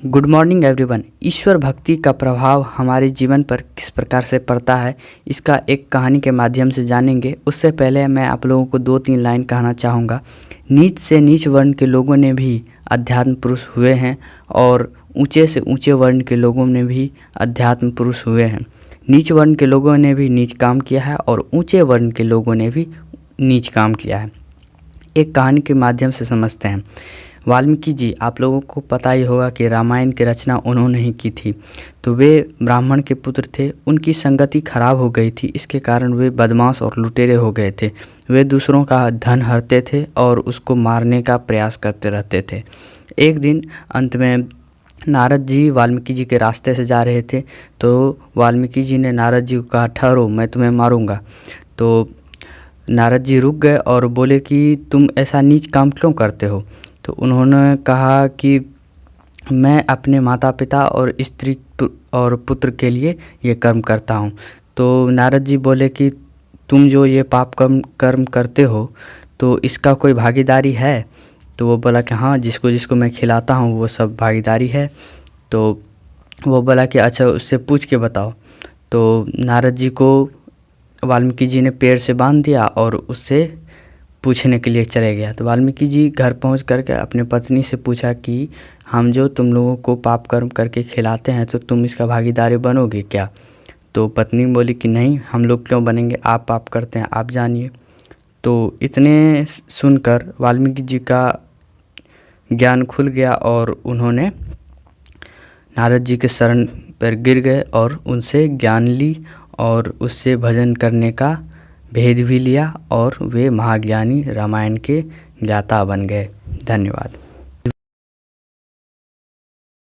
Good morning everyone. ईश्वर भक्ति का प्रभाव हमारे जीवन पर किस प्रकार से पड़ता है, इसका एक कहानी के माध्यम से जानेंगे। उससे पहले मैं आप लोगों को 2-3 लाइन कहना चाहूँगा। नीच से नीच वर्ण के लोगों ने भी अध्यात्म पुरुष हुए हैं और ऊंचे से ऊंचे वर्ण के लोगों ने भी अध्यात्म पुरुष हुए हैं। नीच वर्ण के लोगों ने भी नीच काम किया है और ऊंचे वर्ण के लोगों ने भी नीच काम किया है। एक कहानी के माध्यम से समझते हैं। वाल्मीकि जी, आप लोगों को पता ही होगा कि रामायण की रचना उन्होंने ही की थी। तो वे ब्राह्मण के पुत्र थे, उनकी संगति खराब हो गई थी, इसके कारण वे बदमाश और लुटेरे हो गए थे। वे दूसरों का धन हरते थे और उसको मारने का प्रयास करते रहते थे। एक दिन अंत में नारद जी वाल्मीकि जी के रास्ते से जा रहे थे, तो वाल्मीकि जी ने नारद जी को कहा, ठहरो, मैं तुम्हें मारूंगा। तो नारद जी रुक गए और बोले कि तुम ऐसा नीच काम क्यों करते हो। तो उन्होंने कहा कि मैं अपने माता पिता और स्त्री और पुत्र के लिए ये कर्म करता हूँ। तो नारद जी बोले कि तुम जो ये पाप कर्म करते हो तो इसका कोई भागीदारी है। तो वो बोला कि हाँ, जिसको जिसको मैं खिलाता हूँ वो सब भागीदारी है। तो वो बोला कि अच्छा, उससे पूछ के बताओ। तो नारद जी को वाल्मीकि जी ने पेड़ से बांध दिया और उससे पूछने के लिए चले गया। तो वाल्मीकि जी घर पहुंच करके अपने पत्नी से पूछा कि हम जो तुम लोगों को पाप कर्म करके खिलाते हैं तो तुम इसका भागीदारी बनोगे क्या। तो पत्नी बोली कि नहीं, हम लोग क्यों बनेंगे, आप पाप करते हैं, आप जानिए। तो इतने सुनकर वाल्मीकि जी का ज्ञान खुल गया और उन्होंने नारद जी के शरण पर गिर गए और उनसे ज्ञान ली और उससे भजन करने का भेद भी लिया और वे महाज्ञानी रामायण के ज्ञाता बन गए। धन्यवाद।